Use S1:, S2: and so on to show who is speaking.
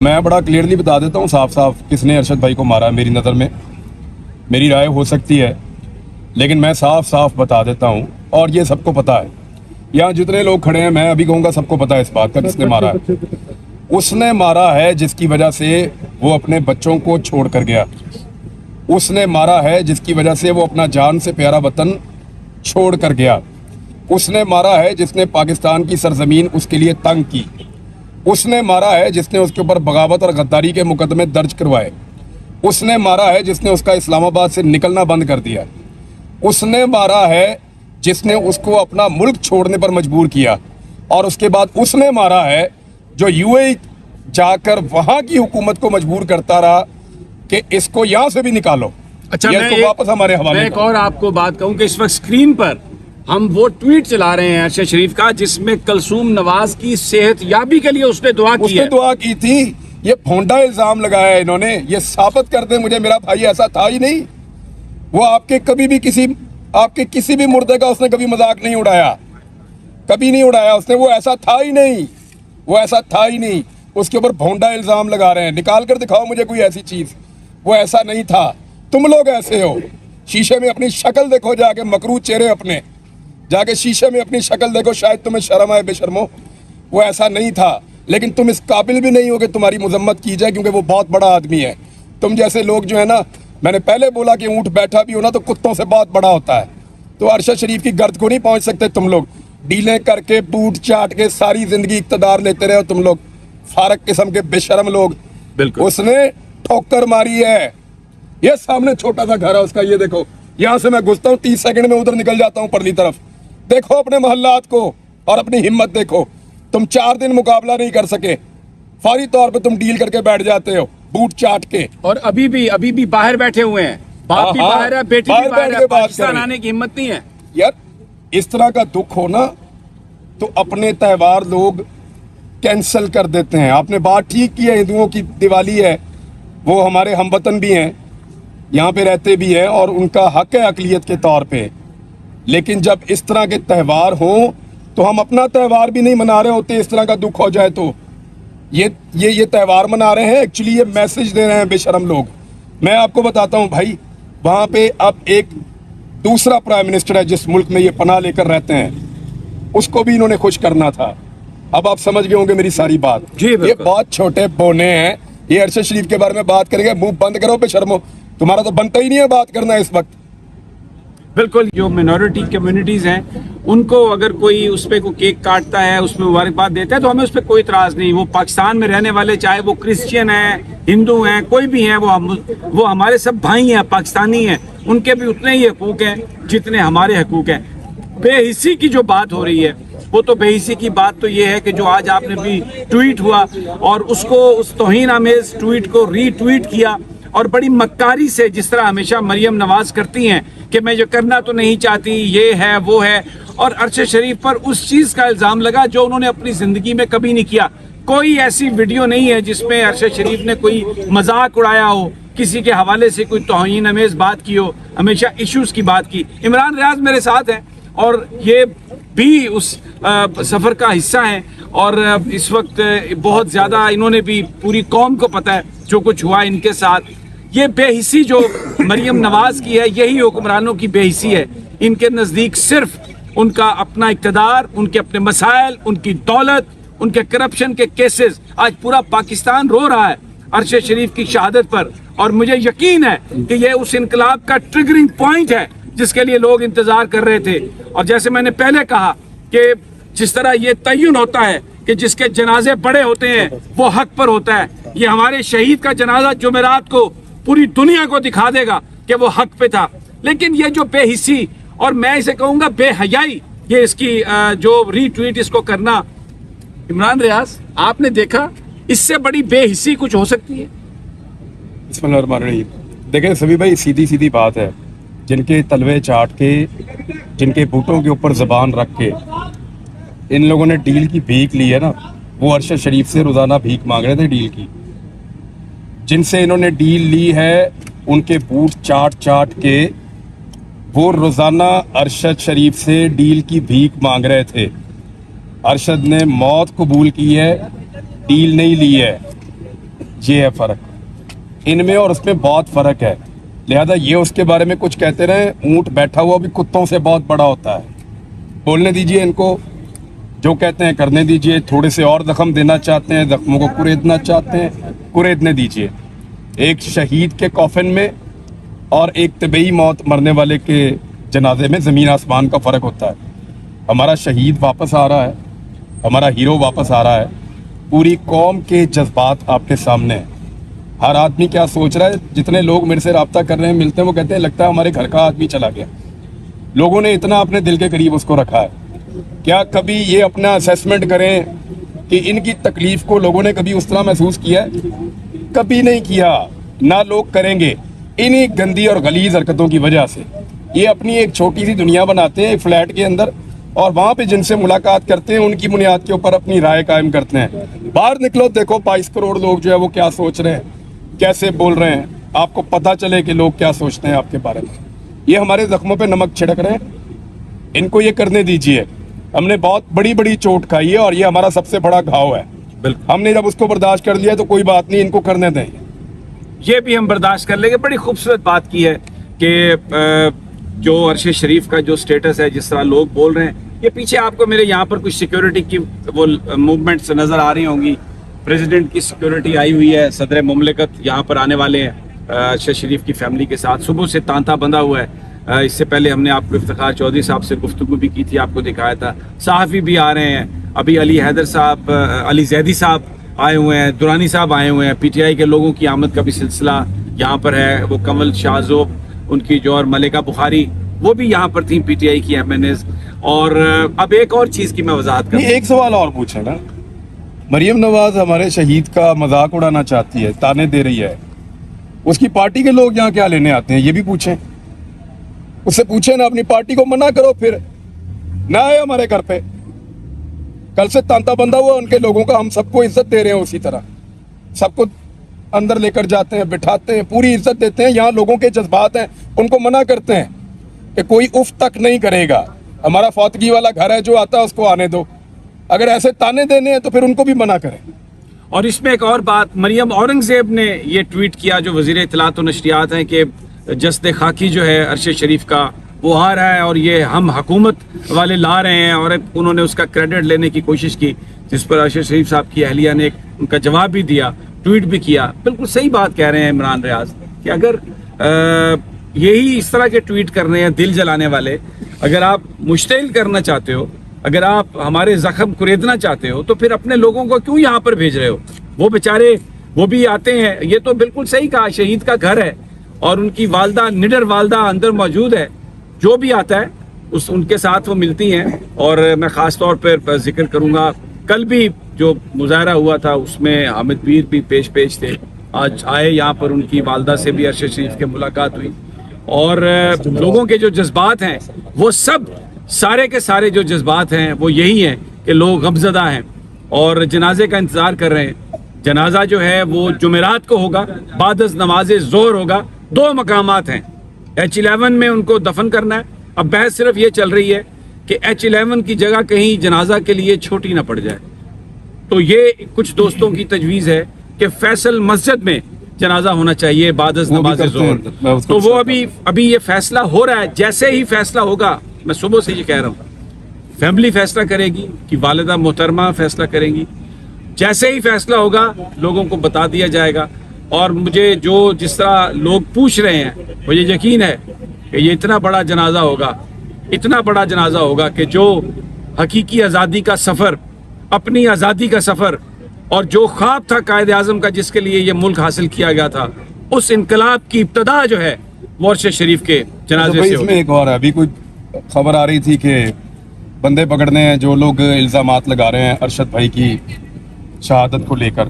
S1: मैं बड़ा क्लियरली बता देता हूँ साफ साफ किसने अरशद भाई को मारा। मेरी नज़र में मेरी राय हो सकती है, लेकिन मैं साफ साफ बता देता हूँ और ये सबको पता है। यहाँ जितने लोग खड़े हैं, मैं अभी कहूँगा सबको पता है इस बात का किसने मारा है। उसने मारा है जिसकी वजह से वो अपने बच्चों को छोड़ कर गया। उसने मारा है जिसकी वजह से वो अपना जान से प्यारा वतन छोड़ कर गया। उसने मारा है जिसने पाकिस्तान की सरजमीन उसके लिए तंग की। उसने मारा है जिसने उसके ऊपर बगावत और गद्दारी के मुकदमे दर्ज करवाए। उसने मारा है जिसने उसका इस्लामाबाद से निकलना बंद कर दिया। उसने मारा है जिसने उसको अपना मुल्क छोड़ने पर मजबूर किया। और उसके बाद उसने मारा है जो यूएई जाकर वहां की हुकूमत को मजबूर करता रहा कि इसको यहां से भी निकालो।
S2: अच्छा,
S1: मैं वापस हमारे हवाले।
S2: मैं एक और आपको बात कहूं कि इस वक्त स्क्रीन पर हम वो ट्वीट चला रहे हैं अरशद शरीफ का, जिसमें कलसूम नवाज की सेहत याबी के लिए उसने दुआ की
S1: थी। ये भोंडा इल्जाम लगाया है इन्होंने। ये साबित कर दे मुझे मेरा भाई ऐसा था ही नहीं। वो आपके किसी भी मुर्दे का उसने कभी मजाक नहीं उड़ाया, कभी नहीं उड़ाया उसने। वो ऐसा था ही नहीं, वो ऐसा था ही नहीं। उसके ऊपर भोंडा इल्जाम लगा रहे हैं। निकाल कर दिखाओ मुझे कोई ऐसी चीज। वो ऐसा नहीं था। तुम लोग ऐसे हो। शीशे में अपनी शक्ल देखो, जाके मकरू चेहरे अपने जाके शीशे में अपनी शक्ल देखो, शायद तुम्हें शर्म आए बेशर्मो। वो ऐसा नहीं था, लेकिन तुम इस काबिल भी नहीं हो कि तुम्हारी मजम्मत की जाए, क्योंकि वो बहुत बड़ा आदमी है। तुम जैसे लोग जो है ना, मैंने पहले बोला कि ऊंट बैठा भी हो ना तो कुत्तों से बहुत बड़ा होता है। तो अरशद शरीफ की गर्द को नहीं पहुंच सकते तुम लोग। डीलें करके बूट चाट के सारी जिंदगी इक्तदार लेते रहे हो तुम लोग, फारक किस्म के बेशरम लोग।
S2: बिल्कुल।
S1: उसने ठोकर मारी है। ये सामने छोटा सा घर है उसका, ये देखो। यहाँ से मैं घुसता हूँ 30 सेकंड में उधर निकल जाता हूँ परली तरफ। देखो अपने मोहल्लात को और अपनी हिम्मत देखो। तुम 4 दिन मुकाबला नहीं कर सके, फौरी तौर पे तुम डील करके बैठ जाते हो बूट चाट के।
S2: और अभी भी बाहर बैठे हुए हैं। बाप भी बाहर है, बेटी भी बाहर है, पाकिस्तान आने की हिम्मत नहीं है।
S1: यार इस तरह का दुख हो ना तो अपने त्योहार लोग कैंसिल कर देते हैं। आपने बात ठीक की है, हिंदुओं की दिवाली है, वो हमारे हमवतन भी हैं, यहाँ पे रहते भी हैं और उनका हक है अकलियत के तौर पे। लेकिन जब इस तरह के त्यौहार हो तो हम अपना त्यौहार भी नहीं मना रहे होते। इस तरह का दुख हो जाए तो ये त्यौहार मना रहे हैं, एक्चुअली ये मैसेज दे रहे हैं बेशरम लोग। मैं आपको बताता हूँ भाई, वहाँ पे अब एक दूसरा प्राइम मिनिस्टर है जिस मुल्क में ये पनाह लेकर रहते हैं, उसको भी इन्होंने खुश करना था। अब आप समझ गए होंगे मेरी सारी बात। ये बहुत छोटे बोने हैं, ये अरशद शरीफ के बारे में बात करेंगे। मुंह बंद करो बेशर्मो, तुम्हारा तो बनता ही नहीं है बात करना इस वक्त।
S2: बिल्कुल। जो मिनॉरिटी कम्युनिटीज हैं उनको अगर कोई उस पर को केक काटता है, उसमें मुबारकबाद देता है, तो हमें उस पर कोई इतराज नहीं। वो पाकिस्तान में रहने वाले, चाहे वो क्रिश्चियन हैं, हिंदू हैं, कोई भी हैं, वो हमारे सब भाई हैं, पाकिस्तानी हैं। उनके भी उतने ही हकूक हैं जितने हमारे हकूक हैं। बेहिस्सी की जो बात हो रही है, वो तो बेहिस्सी की बात तो ये है कि जो आज आपने भी ट्वीट हुआ और उसको, उस तौहीन आमेज ट्वीट को रीट्वीट किया और बड़ी मक्कारी से, जिस तरह हमेशा मरियम नवाज करती हैं कि मैं ये करना तो नहीं चाहती, ये है वो है। और अरशद शरीफ पर उस चीज़ का इल्ज़ाम लगा जो उन्होंने अपनी ज़िंदगी में कभी नहीं किया। कोई ऐसी वीडियो नहीं है जिसमें अरशद शरीफ ने कोई मजाक उड़ाया हो, किसी के हवाले से कोई तौहीन अमेज बात की हो। हमेशा इश्यूज़ की बात की। इमरान रियाज मेरे साथ हैं और ये भी उस सफ़र का हिस्सा हैं और इस वक्त बहुत ज़्यादा इन्होंने भी, पूरी कौम को पता है जो कुछ हुआ इनके साथ। ये बेहिस्सी जो मरियम नवाज की है, यही हुक्मरानों की बेहिस्सी है। इनके नज़दीक सिर्फ उनका अपना इक़्तिदार, उनके अपने मसाइल, उनकी दौलत, उनके करप्शन के केसेस। आज पूरा पाकिस्तान रो रहा है अरशद शरीफ की शहादत पर, और मुझे यकीन है कि ये उस इनकलाब का ट्रिगरिंग पॉइंट है जिसके लिए लोग इंतजार कर रहे थे। और जैसे मैंने पहले कहा कि जिस तरह ये तयन होता है कि जिसके जनाजे बड़े होते हैं वो हक पर होता है, ये हमारे शहीद का जनाजा जुमेरात को पूरी दुनिया को दिखा देगा कि वो हक पे था। लेकिन ये जो बेहिस्सी, और मैं इसे कहूंगा बेहयाई, ये इसकी जो रीट्वीट इसको करना, इमरान रियाज आपने देखा इससे बड़ी बेहिस्सी कुछ हो सकती है?
S1: देखें सभी भाई, सीधी सीधी बात है। जिनके तलवे चाट के, जिनके बूटों के ऊपर जबान रख के इन लोगों ने डील की भीख ली है ना, वो अरशद शरीफ से रोजाना भीख मांग रहे थे डील की। जिनसे इन्होंने डील ली है उनके बूट चाट चाट के वो रोजाना अरशद शरीफ से डील की भीख मांग रहे थे। अरशद ने मौत कबूल की है, डील नहीं ली है। یہ ہے فرق ان میں اور اس میں بہت فرق ہے. لہذا یہ اس کے بارے میں کچھ کہتے رہیں, اونٹ بیٹھا ہوا بھی کتوں سے بہت بڑا ہوتا ہے. بولنے دیجئے ان کو, جو کہتے ہیں کرنے دیجئے. تھوڑے سے اور زخم دینا چاہتے ہیں, زخموں کو کریدنا چاہتے ہیں, کریدنے دیجئے. ایک شہید کے کافن میں اور ایک طبعی موت مرنے والے کے جنازے میں زمین آسمان کا فرق ہوتا ہے. ہمارا شہید واپس آ رہا ہے, ہمارا ہیرو واپس آ رہا ہے. پوری قوم کے جذبات آپ کے سامنے ہیں. ہر آدمی کیا سوچ رہا ہے, جتنے لوگ میرے سے رابطہ کر رہے ہیں, ملتے ہیں, وہ کہتے ہیں لگتا ہے ہمارے گھر کا آدمی چلا گیا. لوگوں نے اتنا اپنے دل کے قریب اس کو رکھا ہے. کیا کبھی یہ اپنا اسیسمنٹ کریں کہ ان کی تکلیف کو لوگوں نے کبھی اس طرح محسوس کیا ہے؟ کبھی نہیں کیا, نہ لوگ کریں گے. انہی گندی اور غلیظ حرکتوں کی وجہ سے یہ اپنی ایک چھوٹی سی دنیا بناتے ہیں ایک فلیٹ کے اندر, اور وہاں پہ جن سے ملاقات کرتے ہیں ان کی بنیاد کے اوپر اپنی رائے قائم کرتے ہیں. باہر نکلو, دیکھو 22 کروڑ لوگ جو ہے وہ کیا سوچ رہے ہیں, کیسے بول رہے ہیں. آپ کو پتہ چلے کہ لوگ کیا سوچتے ہیں آپ کے بارے میں. یہ ہمارے زخموں پہ نمک چھڑک رہے ہیں, ان کو یہ کرنے دیجئے. ہم نے بہت بڑی بڑی چوٹ کھائی ہے اور یہ ہمارا سب سے بڑا گھاؤ ہے. ہم نے جب اس کو برداشت کر لیا تو کوئی بات نہیں, ان کو کرنے دیں.
S2: یہ بھی ہم برداشت کر لیں گے. بڑی خوبصورت بات کی ہے کہ جو عرش شریف کا جو سٹیٹس ہے, جس طرح لوگ بول رہے ہیں, یہ پیچھے آپ کو میرے یہاں پر کچھ سیکیورٹی کی وہ موومنٹس نظر آ رہی ہوں گی. پریزیڈنٹ کی سیکیورٹی آئی ہوئی ہے, صدر مملکت یہاں پر آنے والے ہیں عرش شریف کی فیملی کے ساتھ. صبح سے تانتا بندھا ہوا ہے. اس سے پہلے ہم نے آپ کو افتخار چودھری صاحب سے گفتگو بھی کی تھی, آپ کو دکھایا تھا. صحافی بھی آ رہے ہیں, ابھی علی حیدر صاحب, علی زیدی صاحب آئے ہوئے ہیں, دورانی صاحب آئے ہوئے ہیں. پی ٹی آئی کے لوگوں کی آمد کا بھی سلسلہ یہاں پر ہے. وہ کنول شاہزوب ان کی جو, اور ملکہ بخاری, وہ بھی یہاں پر تھیں, پی ٹی آئی کی ایم این ایز. اور اب ایک اور چیز کی میں وضاحت کروں.
S1: ایک سوال اور پوچھیں نا, مریم نواز ہمارے شہید کا مذاق اڑانا چاہتی ہے, تانے دے رہی ہے. اس کی پارٹی کے لوگ یہاں کیا لینے آتے ہیں, یہ بھی پوچھیں. اس سے پوچھیں نا, اپنی پارٹی کو منع کرو, پھر نہ آئے ہمارے گھر پہ. کل سے تانتا بندھا ہوا ان کے لوگوں کا, ہم سب کو عزت دے رہے ہیں. اسی طرح سب کو اندر لے کر جاتے ہیں, بٹھاتے ہیں, پوری عزت دیتے ہیں. یہاں لوگوں کے جذبات ہیں, ان کو منع کرتے ہیں کہ کوئی اف تک نہیں کرے گا. ہمارا فوتگی والا گھر ہے, جو آتا ہے اس کو آنے دو. اگر ایسے تانے دینے ہیں تو پھر ان کو بھی منع کریں.
S2: اور اس میں ایک اور بات, مریم اورنگزیب نے یہ ٹویٹ کیا, جو وزیر اطلاعات و نشریات ہیں, کہ جسد خاکی جو ہے عرش شریف کا وہ آ رہا ہے اور یہ ہم حکومت والے لا رہے ہیں. اور انہوں نے اس کا کریڈٹ لینے کی کوشش کی, جس پر عرش شریف صاحب کی اہلیہ نے ان کا جواب بھی دیا, ٹویٹ بھی کیا. بالکل صحیح بات کہہ رہے ہیں عمران ریاض کہ اگر یہی اس طرح کے ٹویٹ کرنے ہیں دل جلانے والے, اگر آپ مشتعل کرنا چاہتے ہو, اگر آپ ہمارے زخم کریدنا چاہتے ہو, تو پھر اپنے لوگوں کو کیوں یہاں پر بھیج رہے ہو؟ وہ بیچارے وہ بھی آتے ہیں. یہ تو بالکل صحیح کہا, شہید کا گھر ہے اور ان کی والدہ, نڈر والدہ اندر موجود ہے. جو بھی آتا ہے ان کے ساتھ وہ ملتی ہیں. اور میں خاص طور پر ذکر کروں گا, کل بھی جو مظاہرہ ہوا تھا اس میں حامد پیر بھی پیش تھے. آج آئے یہاں پر, ان کی والدہ سے بھی عرش شریف کے ملاقات ہوئی. اور لوگوں کے جو جذبات ہیں وہ سب سارے کے سارے جو جذبات ہیں وہ یہی ہیں کہ لوگ غمزدہ ہیں اور جنازے کا انتظار کر رہے ہیں. جنازہ جو ہے وہ جمعرات کو ہوگا, بعد از نماز ظہر ہوگا. 2 مقامات ہیں, H11 میں ان کو دفن کرنا ہے. اب بحث صرف یہ چل رہی ہے کہ H11 کی جگہ کہیں جنازہ کے لیے چھوٹی نہ پڑ جائے. تو یہ کچھ دوستوں کی تجویز ہے کہ فیصل مسجد میں جنازہ ہونا چاہیے بعد از نماز ظہر. تو وہ ابھی یہ فیصلہ ہو رہا ہے. جیسے ہی فیصلہ ہوگا, میں صبح سے یہ کہہ رہا ہوں, فیملی فیصلہ کرے گی کہ والدہ محترمہ فیصلہ کریں گی. جیسے ہی فیصلہ ہوگا لوگوں کو بتا دیا جائے گا. اور مجھے جس طرح لوگ پوچھ رہے ہیں, مجھے یقین ہے کہ یہ اتنا بڑا جنازہ ہوگا کہ جو حقیقی آزادی کا سفر, اپنی آزادی کا سفر, اور جو خواب تھا قائد اعظم کا جس کے لیے یہ ملک حاصل کیا گیا تھا, اس انقلاب کی ابتدا جو ہے وہ عرش شریف کے جنازے سے.
S1: اس میں ایک اور ہے, ابھی کوئی خبر آ رہی تھی کہ بندے پکڑنے ہیں جو لوگ الزامات لگا رہے ہیں ارشد بھائی کی شہادت کو لے کر.